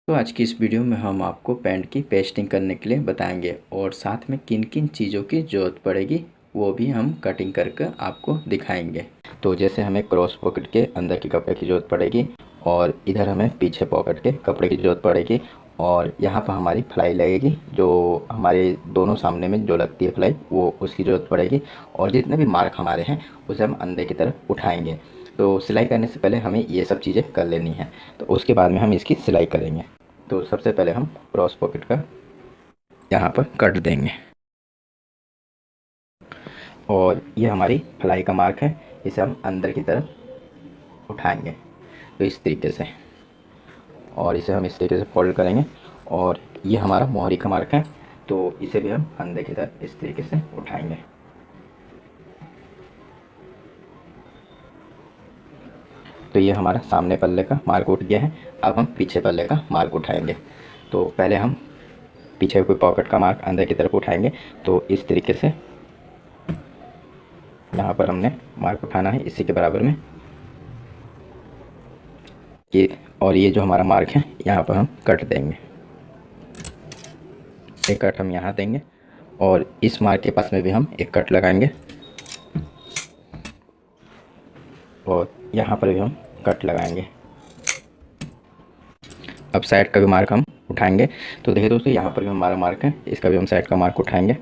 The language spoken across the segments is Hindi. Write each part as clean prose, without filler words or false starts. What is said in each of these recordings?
तो आज की इस वीडियो में हम आपको पैंट की पेस्टिंग करने के लिए बताएंगे और साथ में किन किन चीज़ों की ज़रूरत पड़ेगी वो भी हम कटिंग करके आपको दिखाएंगे। तो जैसे हमें क्रॉस पॉकेट के अंदर के कपड़े की ज़रूरत पड़ेगी और इधर हमें पीछे पॉकेट के कपड़े की ज़रूरत पड़ेगी और यहाँ पर हमारी फ्लाई लगेगी, जो हमारे दोनों सामने में जो लगती है फ्लाई वो उसकी ज़रूरत पड़ेगी। और जितने भी मार्क हमारे हैं उसे हम अंदर की तरफ उठाएंगे। तो सिलाई करने से पहले हमें ये सब चीज़ें कर लेनी है, तो उसके बाद में हम इसकी सिलाई करेंगे। तो सबसे पहले हम क्रॉस पॉकेट का यहाँ पर कट देंगे और ये हमारी फ्लाई का मार्क है, इसे हम अंदर की तरफ उठाएंगे तो इस तरीके से, और इसे हम इस तरीके से फोल्ड करेंगे। और ये हमारा मोहरी का मार्क है, तो इसे भी हम अंदर की तरफ इस तरीके से उठाएंगे। तो ये हमारा सामने पल्ले का मार्क उठ गया है। अब हम पीछे पल्ले का मार्क उठाएंगे। तो पहले हम पीछे कोई पॉकेट का मार्क अंदर की तरफ उठाएंगे। तो इस तरीके से यहाँ पर हमने मार्क उठाना है इसी के बराबर में कि, और ये जो हमारा मार्क है यहाँ पर हम कट देंगे। एक कट हम यहाँ देंगे और इस मार्क के पास में भी हम एक कट लगाएंगे और यहाँ पर भी हम कट लगाएंगे। अब साइड का भी मार्क हम उठाएंगे। तो देखिए दोस्तों, यहाँ पर भी हमारा मार्क है, इसका भी हम साइड का मार्क उठाएंगे।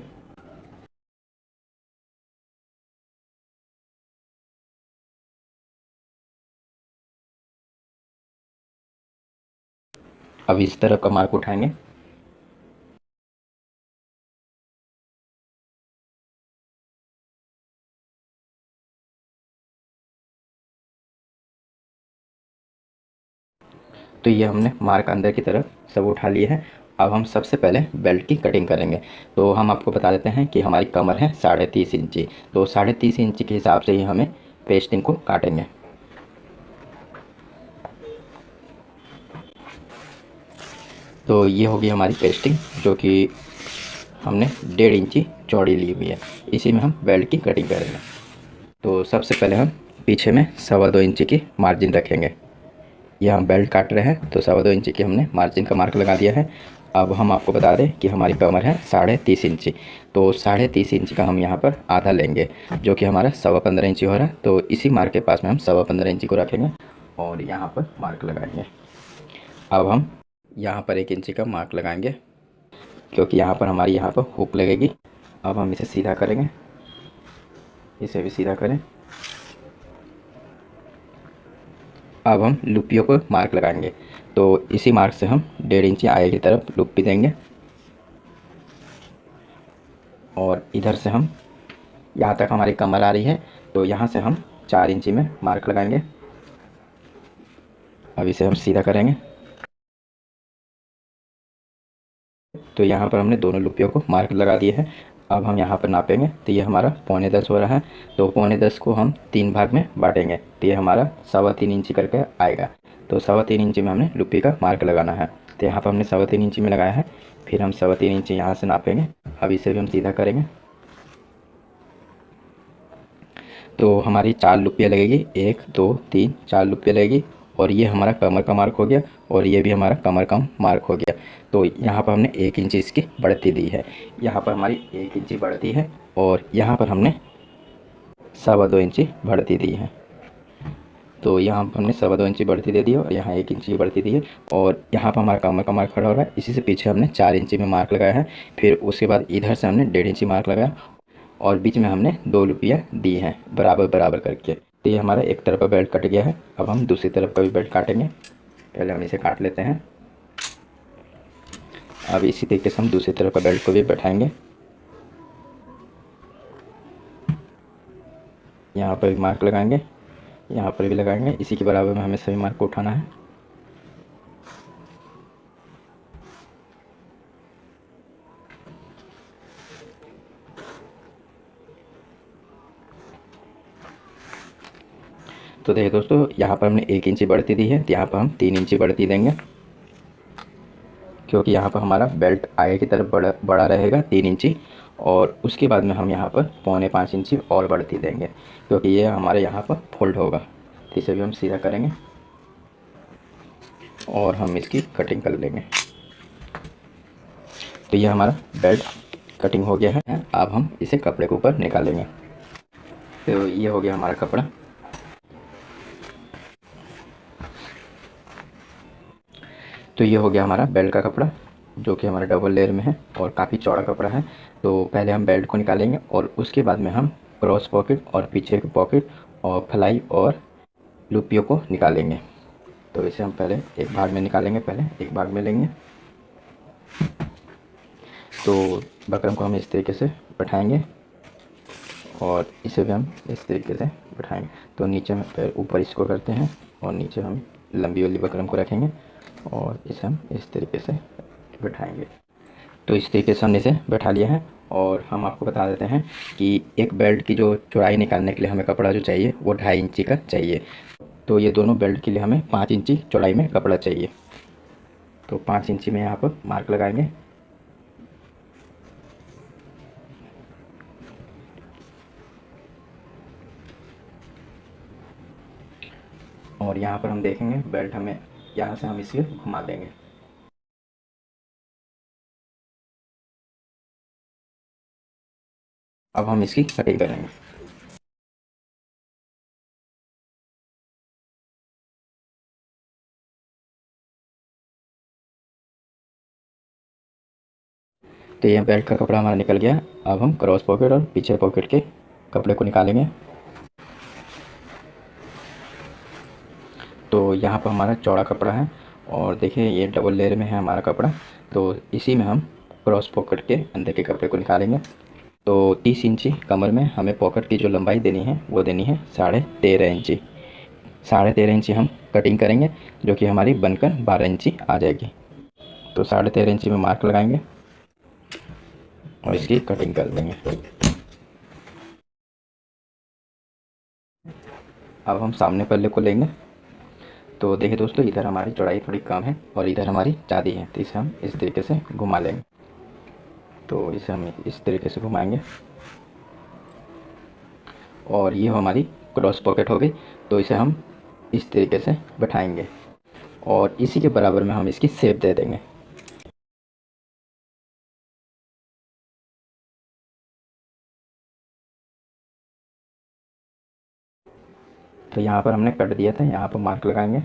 अब इस तरफ का मार्क उठाएंगे। तो ये हमने मार्क अंदर की तरफ सब उठा लिए हैं। अब हम सबसे पहले बेल्ट की कटिंग करेंगे। तो हम आपको बता देते हैं कि हमारी कमर है 30.5 इंची, तो 30.5 इंची के हिसाब से ही हमें पेस्टिंग को काटेंगे। तो ये होगी हमारी पेस्टिंग, जो कि हमने 1.5 इंची चौड़ी ली हुई है। इसी में हम बेल्ट की कटिंग करेंगे। तो सबसे पहले हम पीछे में 2.25 इंची की मार्जिन रखेंगे। ये हम बेल्ट काट रहे हैं तो 2.25 इंची की हमने मार्जिन का मार्क लगा दिया है। अब हम आपको बता दें कि हमारी कमर है 30.5 इंची, तो 30.5 इंची का हम यहाँ पर आधा लेंगे, जो कि हमारा 15.25 इंची हो रहा है। तो इसी मार्क के पास में हम 15.25 इंची को रखेंगे और यहाँ पर मार्क लगाएंगे। अब हम यहाँ पर 1 इंची का मार्क लगाएंगे, क्योंकि यहाँ पर हमारी यहाँ पर हुक लगेगी। अब हम इसे सीधा करेंगे, इसे भी सीधा करें। अब हम लुपियों को मार्क लगाएंगे। तो इसी मार्क से हम 1.5 इंची आगे की तरफ लुपी देंगे और इधर से हम यहाँ तक हमारी कमर आ रही है, तो यहाँ से हम 4 इंची में मार्क लगाएंगे। अब इसे हम सीधा करेंगे। तो यहाँ पर हमने दोनों लुपियों को मार्क लगा दिए हैं। अब हम यहाँ पर नापेंगे, तो ये हमारा 9.25 हो रहा है। तो 9.25 को हम 3 भाग में बांटेंगे, तो ये हमारा 3.25 इंची करके आएगा। तो 3.25 इंची में हमने लुपी का मार्क लगाना है। तो यहाँ पर हमने 3.25 इंची में लगाया है, फिर हम 3.25 इंची यहाँ से नापेंगे। अब इसे भी हम सीधा करेंगे। तो हमारी 4 लुपियाँ लगेगी, 1 2 3 4 लुपियाँ लगेगी। और ये हमारा कमर का मार्क हो गया और ये भी हमारा कमर का मार्क हो गया। तो यहाँ पर हमने 1 इंची इसकी बढ़ती दी है। यहाँ पर हमारी 1 इंची बढ़ती है और यहाँ पर हमने 2.25 इंची बढ़ती दी है। तो यहाँ पर हमने 2.25 इंची बढ़ती दे दी है और यहाँ 1 इंची की बढ़ती दी है। और यहाँ पर हमारा कमर का मार्क खड़ा हो रहा है, इसी से पीछे हमने 4 इंची में मार्क लगाया है। फिर उसके बाद इधर से हमने 1.5 इंची मार्क लगाया और बीच में हमने 2 लुपियाँ दी हैं बराबर बराबर करके। तो ये हमारा एक तरफ का बेल्ट कट गया है। अब हम दूसरी तरफ का भी बेल्ट काटेंगे। पहले हम इसे काट लेते हैं। अब इसी तरीके से हम दूसरी तरफ का बेल्ट को भी बैठाएंगे। यहाँ पर भी मार्क लगाएंगे, यहाँ पर भी लगाएंगे। इसी के बराबर में हमें सभी मार्क को उठाना है। तो देखिए दोस्तों, यहाँ पर हमने 1 इंची बढ़ती दी है, तो यहाँ पर हम 3 इंची बढ़ती देंगे, क्योंकि यहाँ पर हमारा बेल्ट आगे की तरफ बड़ा रहेगा 3 इंची। और उसके बाद में हम यहाँ पर 4.25 इंची और बढ़ती देंगे, क्योंकि ये हमारे यहाँ पर फोल्ड होगा। तो इसे भी हम सीधा करेंगे। और हम इसकी कटिंग कर लेंगे। तो ये हमारा बेल्ट कटिंग हो गया है। अब हम इसे कपड़े के ऊपर निकालेंगे। तो ये हो गया हमारा कपड़ा। तो ये हो गया हमारा बेल्ट का कपड़ा, जो कि हमारा डबल लेयर में है और काफ़ी चौड़ा कपड़ा है। तो पहले हम बेल्ट को निकालेंगे और उसके बाद में हम क्रॉस पॉकेट और पीछे की पॉकेट और फलाई और लूपियों को निकालेंगे। तो इसे हम पहले एक भाग में निकालेंगे, पहले एक भाग में लेंगे। तो बकरम को हम इस तरीके से बैठाएंगे और इसे भी हम इस तरीके से बैठाएंगे। तो नीचे में पैर ऊपर इसको करते हैं और नीचे हम लंबी वाली बकरम को रखेंगे और इसे हम इस तरीके से बैठाएंगे। तो इस तरीके से हमने इसे बैठा लिया है। और हम आपको बता देते हैं कि एक बेल्ट की जो चौड़ाई निकालने के लिए हमें कपड़ा जो चाहिए वो 2.5 इंची का चाहिए। तो ये दोनों बेल्ट के लिए हमें 5 इंची चौड़ाई में कपड़ा चाहिए। तो 5 इंची में यहाँ पर मार्क लगाएंगे। और यहाँ पर हम देखेंगे बेल्ट हमें यहाँ से हम इसे घुमा देंगे। अब हम इसकी कटिंग करेंगे। तो ये बेल्ट का कपड़ा हमारा निकल गया। अब हम क्रॉस पॉकेट और पीछे पॉकेट के कपड़े को निकालेंगे। तो यहाँ पर हमारा चौड़ा कपड़ा है और देखिए ये डबल लेयर में है हमारा कपड़ा। तो इसी में हम क्रॉस पॉकेट के अंदर के कपड़े को निकालेंगे। तो 30 इंची कमर में हमें पॉकेट की जो लंबाई देनी है वो देनी है 13.5 इंची। 13.5 इंची हम कटिंग करेंगे, जो कि हमारी बनकर 12 इंची आ जाएगी। तो 13.5 इंची में मार्क लगाएंगे और इसकी कटिंग कर देंगे। अब हम सामने पल्ले को लेंगे। तो देखिए दोस्तों, इधर हमारी चौड़ाई थोड़ी कम है और इधर हमारी ज़्यादा है, तो इसे हम इस तरीके से घुमा लेंगे। तो इसे हम इस तरीके से घुमाएंगे और ये हमारी क्रॉस पॉकेट हो गई। तो इसे हम इस तरीके से बैठाएंगे और इसी के बराबर में हम इसकी शेप दे देंगे। तो यहाँ पर हमने कट दिया था, यहाँ पर मार्क लगाएंगे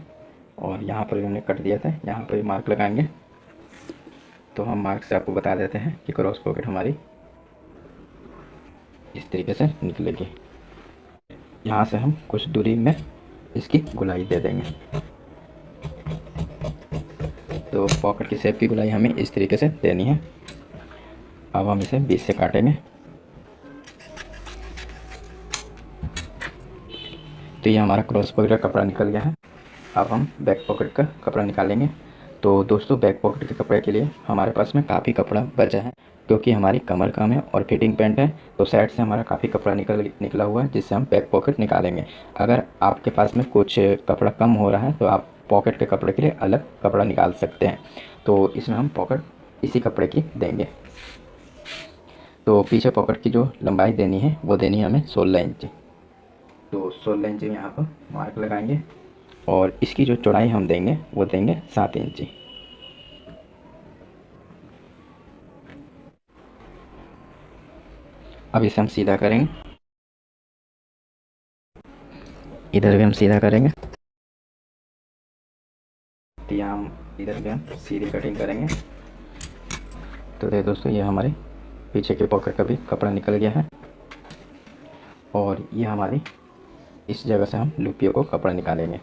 और यहाँ पर भी हमने कट दिया था, यहाँ पर भी मार्क लगाएंगे। तो हम मार्क से आपको बता देते हैं कि क्रॉस पॉकेट हमारी इस तरीके से निकलेगी। यहाँ से हम कुछ दूरी में इसकी गुलाई दे देंगे। तो पॉकेट की शेप की गुलाई हमें इस तरीके से देनी है। अब हम इसे बीच से काटेंगे। तो ये हमारा क्रॉस पॉकेट का कपड़ा निकल गया है। अब हम बैक पॉकेट का कपड़ा निकालेंगे। तो दोस्तों, बैक पॉकेट के कपड़े के लिए हमारे पास में काफ़ी कपड़ा बचा है, क्योंकि हमारी कमर कम है और फिटिंग पैंट है। तो साइड से हमारा काफ़ी कपड़ा निकला हुआ है, जिससे हम बैक पॉकेट निकालेंगे। अगर आपके पास में कुछ कपड़ा कम हो रहा है तो आप पॉकेट के कपड़े के लिए अलग कपड़ा निकाल सकते हैं। तो इसमें हम पॉकेट इसी कपड़े की देंगे। तो पीछे पॉकेट की जो लंबाई देनी है वो देनी है हमें 16 इंच। तो 16 इंच में यहाँ पर मार्क लगाएंगे और इसकी जो चौड़ाई हम देंगे वो देंगे 7 इंची। अब इसे हम सीधा करेंगे, इधर भी हम सीधा करेंगे। तो यहाँ हम इधर भी हम सीधी कटिंग करेंगे। तो देखिए दोस्तों, ये हमारे पीछे के पॉकेट का भी कपड़ा निकल गया है और ये हमारी इस जगह से हम लुपियों को कपड़ा निकालेंगे।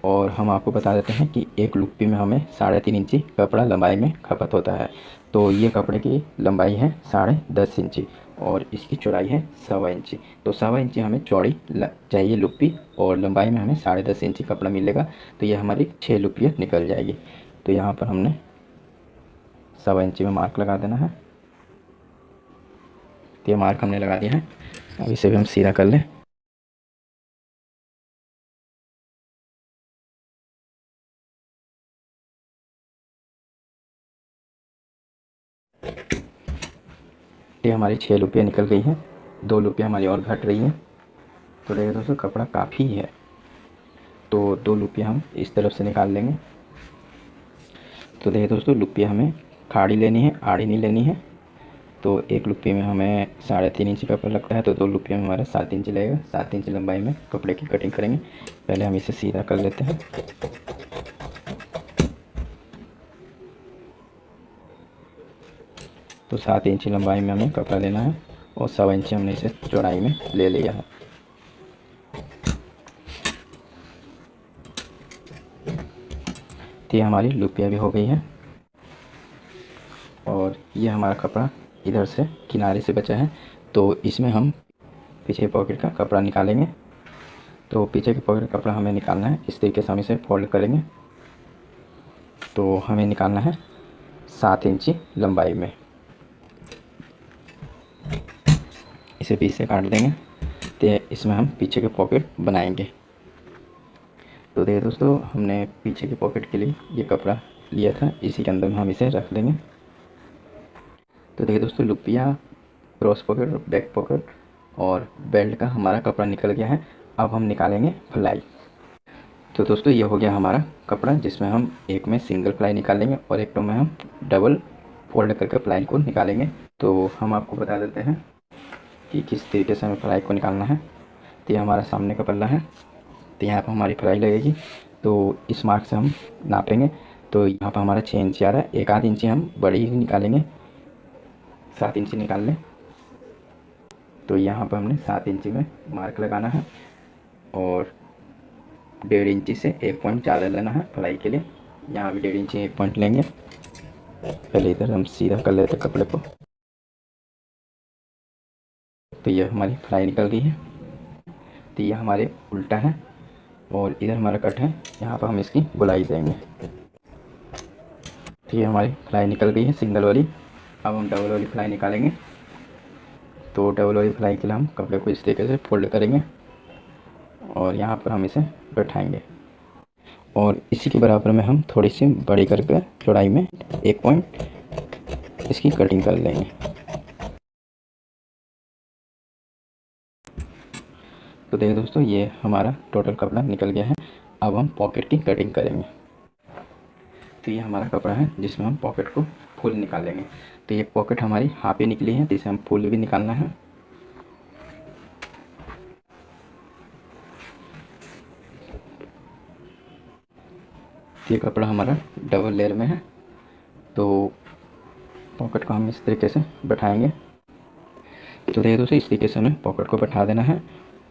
और हम आपको बता देते हैं कि एक लुप्पी में हमें 3.5 इंची कपड़ा लंबाई में खपत होता है। तो ये कपड़े की लंबाई है 10.5 इंची और इसकी चौड़ाई है 1.25 इंची। तो 1.25 इंची हमें चौड़ी चाहिए लुप्पी और लंबाई में हमें 10.5 इंची कपड़ा मिलेगा। तो ये हमारी 6 लुप्पियाँ निकल जाएगी। तो यहाँ पर हमने 1.25 इंची में मार्क लगा देना है। तो ये मार्क हमने लगा दिया है। अब इसे भी हम सीधा कर लें। ये हमारी 6 लुपियाँ निकल गई हैं, 2 लुपियाँ हमारी और घट रही हैं। तो देखिए दोस्तों, कपड़ा काफ़ी है। तो 2 लुपियाँ हम इस तरफ से निकाल लेंगे तो देखिए दोस्तों, लुप्पियाँ हमें खाड़ी लेनी है, आड़ी नहीं लेनी है। तो एक लुप्पी में हमें 3.5 इंच कपड़ा लगता है, तो 2 लुप्पियों में हमारा 7 इंच लगेगा। 7 इंच लंबाई में कपड़े की कटिंग करेंगे। पहले हम इसे सीधा कर लेते हैं। तो 7 इंच लंबाई में हमें कपड़ा लेना है और 1.25 इंच हमने इसे चौड़ाई में ले लिया है। तो ये हमारी लुप्पियाँ भी हो गई है और ये हमारा कपड़ा इधर से किनारे से बचा है। तो इसमें हम पीछे पॉकेट का कपड़ा निकालेंगे। तो पीछे के पॉकेट का कपड़ा हमें निकालना है। इस तरीके से हम इसे फोल्ड करेंगे। तो हमें निकालना है 7 इंची लंबाई में। इसे बीच से काट देंगे। तो इसमें हम पीछे के पॉकेट बनाएंगे। तो देखिए दोस्तों, हमने पीछे के पॉकेट के लिए ये कपड़ा लिया था, इसी के अंदर हम इसे रख देंगे। तो देखिए दोस्तों, लुप्पियाँ, क्रॉस पॉकेट, बैक पॉकेट और बेल्ट का हमारा कपड़ा निकल गया है। अब हम निकालेंगे फ्लाई। तो दोस्तों, ये हो गया हमारा कपड़ा, जिसमें हम एक में सिंगल प्लाई निकालेंगे और एक में हम डबल फोल्ड करके प्लाई को निकालेंगे। तो हम आपको बता देते हैं कि किस तरीके से हमें फ्लाई को निकालना है। तो ये हमारा सामने का पल्ला है। तो यहाँ पर हमारी फ्लाई लगेगी। तो इस मार्क से हम नापेंगे। तो यहाँ पर हमारा 6 इंच आ रहा है। 1/2 इंची हम बड़ी ही निकालेंगे। 7 इंची निकाल लें। तो यहाँ पर हमने 7 इंची में मार्क लगाना है और 1.5 इंची से 1 पॉइंट ज़्यादा लेना है फ्लाई के लिए। यहाँ भी 1.5 इंची 1 पॉइंट लेंगे। पहले इधर हम सीधा कर लेते कपड़े को। तो ये हमारी फ्लाई निकल गई है। तो ये हमारे उल्टा है और इधर हमारा कट है। यहाँ पर हम इसकी गोलाई देंगे। तो ये हमारी फ्लाई निकल गई है सिंगल वाली। अब हम डबल वाली फ्लाई निकालेंगे। तो डबल वाली फ्लाई के लिए हम कपड़े को इस तरीके से फोल्ड करेंगे और यहाँ पर हम इसे बैठाएंगे और इसी के बराबर में हम थोड़ी सी बड़ी करके चौड़ाई में 1 पॉइंट इसकी कटिंग कर लेंगे। तो देखिए दोस्तों, ये हमारा टोटल कपड़ा निकल गया है। अब हम पॉकेट की कटिंग करेंगे। तो ये हमारा कपड़ा है जिसमें हम पॉकेट को फुल निकालेंगे। तो ये पॉकेट हमारी हाफ ही निकली है, तो इसे हम फुल भी निकालना है। ये कपड़ा हमारा डबल लेयर में है। तो पॉकेट को हम इस तरीके से बैठाएंगे। तो देखिए दोस्तों, इस तरीके से हमें पॉकेट को बैठा देना है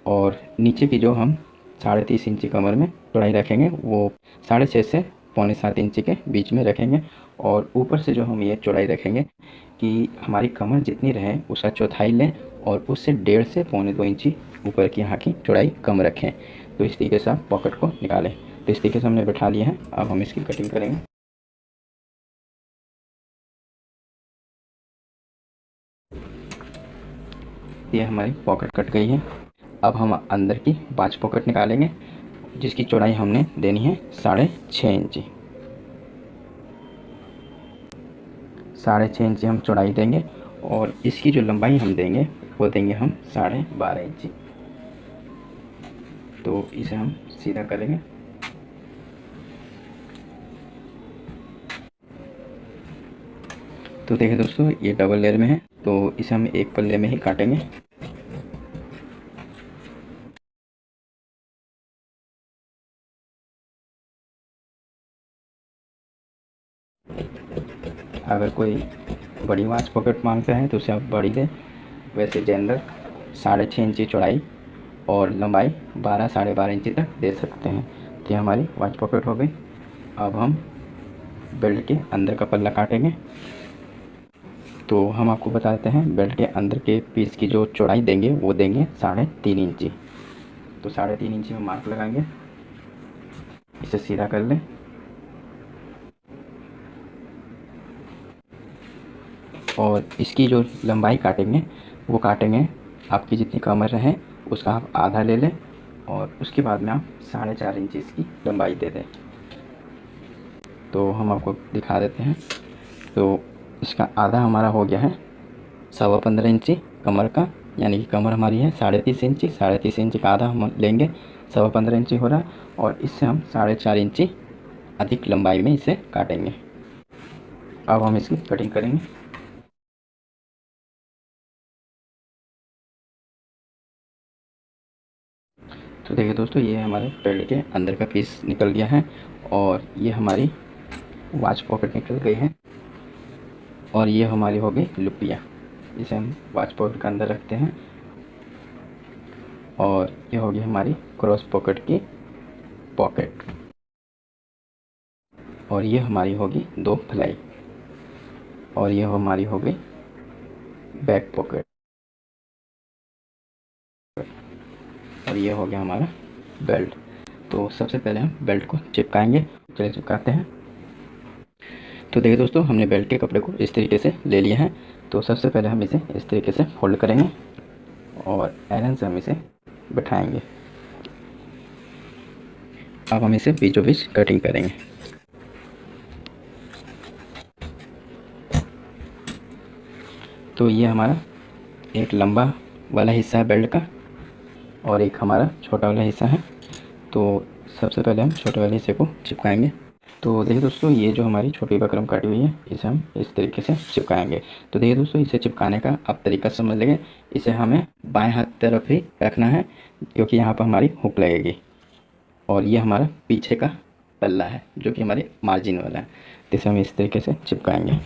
और नीचे की जो हम 3.5 इंची कमर में चौड़ाई रखेंगे वो 6.5 से 6.75 इंची के बीच में रखेंगे। और ऊपर से जो हम ये चौड़ाई रखेंगे कि हमारी कमर जितनी रहे उसका चौथाई लें और उससे 1.5 से 1.25 इंची ऊपर की यहाँ की चौड़ाई कम रखें। तो इस तरीके से आप पॉकेट को निकालें। तो इस तरीके से हमने बैठा लिया है। अब हम इसकी कटिंग करेंगे। ये हमारी पॉकेट कट गई है। अब हम अंदर की बाज पॉकेट निकालेंगे जिसकी चौड़ाई हमने देनी है 6.5 इंची। 6.5 इंची हम चौड़ाई देंगे और इसकी जो लंबाई हम देंगे वो देंगे हम 12.5 इंची। तो इसे हम सीधा करेंगे। तो देखिए दोस्तों, ये डबल लेयर में है तो इसे हम एक पल्ले में ही काटेंगे। अगर कोई बड़ी वाच पॉकेट मांगता है तो उसे आप बड़ी दें। वैसे जनरल 6.5 इंची चौड़ाई और लंबाई 12-12.5 इंची तक दे सकते हैं। तो ये हमारी वाच पॉकेट हो गई। अब हम बेल्ट के अंदर का पल्ला काटेंगे। तो हम आपको बताते हैं बेल्ट के अंदर के पीस की जो चौड़ाई देंगे वो देंगे 3.5 इंची। तो 3.5 इंची में मार्क लगाएंगे। इसे सीधा कर लें और इसकी जो लंबाई काटेंगे वो काटेंगे आपकी जितनी कमर रहे उसका आप आधा ले लें और उसके बाद में आप 4.5 इंची इसकी लंबाई दे दें। तो हम आपको दिखा देते हैं। तो इसका आधा हमारा हो गया है 15.25 इंची कमर का, यानी कि कमर हमारी है 30.5 इंची। 30.5 इंची का आधा हम लेंगे, 15.25 इंची हो रहा है और इससे हम 4.5 इंची अधिक लंबाई में इसे काटेंगे। अब हम इसकी कटिंग करेंगे। तो देखिए दोस्तों, ये हमारे बेल्ट के अंदर का पीस निकल गया है और ये हमारी वॉच पॉकेट निकल गई है और ये हमारी हो गई लुपिया, इसे हम वॉच पॉकेट के अंदर रखते हैं। और ये होगी हमारी क्रॉस पॉकेट की पॉकेट और ये हमारी होगी 2 फ्लाई और ये हमारी हो गई बैक पॉकेट और ये हो गया हमारा बेल्ट। तो सबसे पहले हम बेल्ट को चिपकाएंगे। चलिए चिपकाते हैं। तो देखिए दोस्तों, हमने बेल्ट के कपड़े को इस तरीके से ले लिया है। तो सबसे पहले हम इसे इस तरीके से फोल्ड करेंगे और आयरन से हम इसे बिठाएंगे। अब हम इसे बीचों बीच कटिंग करेंगे। तो ये हमारा एक लंबा वाला हिस्सा है बेल्ट का और एक हमारा छोटा वाला हिस्सा है। तो सबसे पहले हम छोटे वाले हिस्से को चिपकाएंगे। तो देखिए दोस्तों, ये जो हमारी छोटी बकरम काटी हुई है इसे हम इस तरीके से चिपकाएंगे। तो देखिए दोस्तों, इसे चिपकाने का आप तरीका समझ लेंगे। इसे हमें बाएं हाथ तरफ ही रखना है क्योंकि यहाँ पर हमारी हुक लगेगी और ये हमारा पीछे का पल्ला है जो कि हमारे मार्जिन वाला है। तो इसे हम इस तरीके से चिपकाएंगे।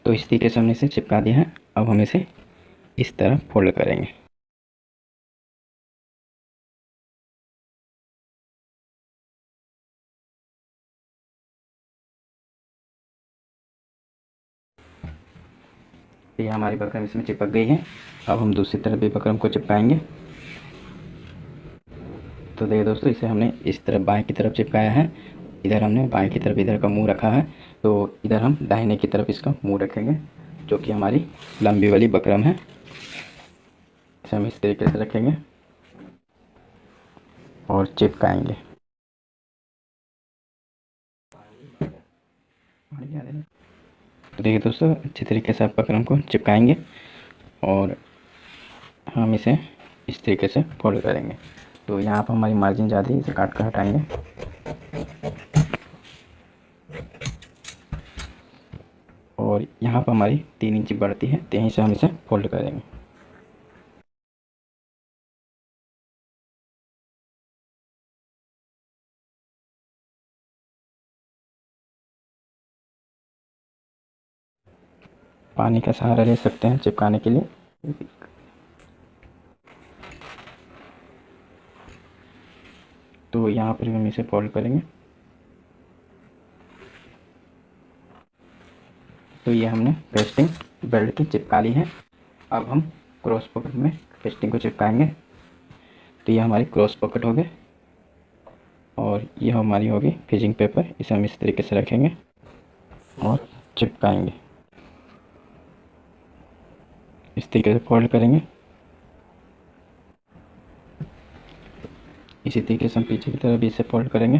तो इस तरीके से हमने इसे चिपका दिया है। अब हम इसे इस तरह फोल्ड करेंगे। तो ये हमारी बकरम इसमें चिपक गई है। अब हम दूसरी तरफ भी बकरम को चिपकाएंगे। तो देखिए दोस्तों, इसे हमने इस तरफ बाएं की तरफ चिपकाया है। इधर हमने बाएं की तरफ इधर का मुंह रखा है। तो इधर हम दाहिने की तरफ इसका मुंह रखेंगे जो कि हमारी लंबी वाली बकरम है। इसे हम इस तरीके से रखेंगे और चिपकाएंगे। तो देखिए दोस्तों, अच्छी तरीके से आप बकरम को चिपकाएंगे और हम इसे इस तरीके से फोल्ड करेंगे। तो यहाँ पर हमारी मार्जिन ज़्यादा है, इसे काट कर हटाएंगे। और यहाँ पर हमारी 3 इंच बढ़ती है, तो यहीं से हम इसे फोल्ड करेंगे। पानी का सहारा ले सकते हैं चिपकाने के लिए। तो यहाँ पर भी हम इसे फोल्ड करेंगे। तो ये हमने पेस्टिंग बेल्ट की चिपका ली है। अब हम क्रॉस पॉकेट में पेस्टिंग को चिपकाएंगे। तो ये हमारी क्रॉस पॉकेट हो गई और ये हमारी होगी फिजिंग पेपर। इसे हम इस तरीके से रखेंगे और चिपकाएंगे। इस तरीके से फोल्ड करेंगे। इसी तरीके से हम पीछे की तरफ भी इसे फोल्ड करेंगे।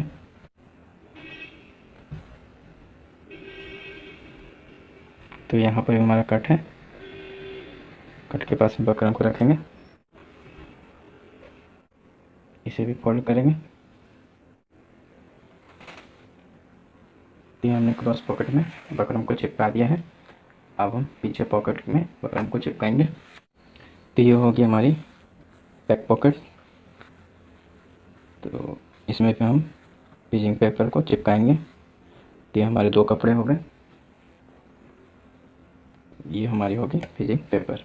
तो यहाँ पर हमारा कट है। कट के पास बकरम को रखेंगे। इसे भी फोल्ड करेंगे। ये हमने क्रॉस पॉकेट में बकरम को चिपका दिया है। अब हम पीछे पॉकेट में बकरम को चिपकाएंगे। तो ये होगी हमारी बैक पॉकेट। तो इसमें भी हम फिजिंग पेपर को चिपकाएंगे। तो ये हमारे 2 कपड़े हो गए। ये हमारी होगी फिजिंग पेपर।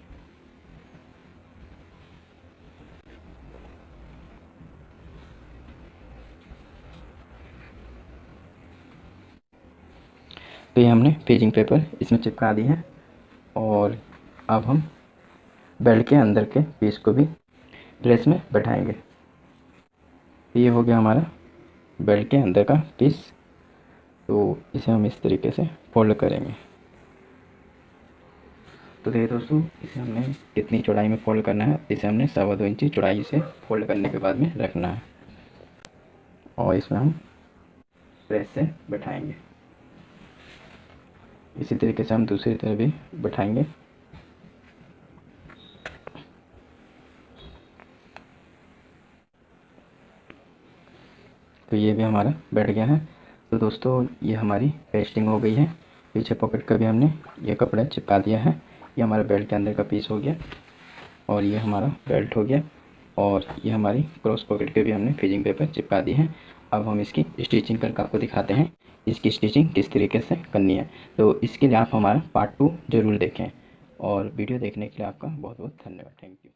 तो ये हमने फिजिंग पेपर इसमें चिपका दी है और अब हम बेल्ट के अंदर के पीस को भी प्रेस में बैठाएंगे। ये हो गया हमारा बेल्ट के अंदर का पीस। तो इसे हम इस तरीके से फोल्ड करेंगे। तो देखिए दोस्तों, इसे हमने कितनी चौड़ाई में फोल्ड करना है। इसे हमने 2.25 इंची चौड़ाई से फोल्ड करने के बाद में रखना है और इसमें हम प्रेस से बैठाएंगे। इसी तरीके से हम दूसरी तरफ भी बैठाएंगे। तो ये भी हमारा बैठ गया है। तो दोस्तों ये हमारी पेस्टिंग हो गई है। पीछे पॉकेट का भी हमने ये कपड़ा चिपका दिया है। ये हमारा बेल्ट के अंदर का पीस हो गया और ये हमारा बेल्ट हो गया और ये हमारी क्रॉस पॉकेट के भी हमने फिजिंग पेपर चिपका दी है। अब हम इसकी स्टिचिंग करके आपको दिखाते हैं इसकी स्टिचिंग किस तरीके से करनी है। तो इसके लिए आप हमारा पार्ट 2 ज़रूर देखें और वीडियो देखने के लिए आपका बहुत बहुत धन्यवाद। Thank you.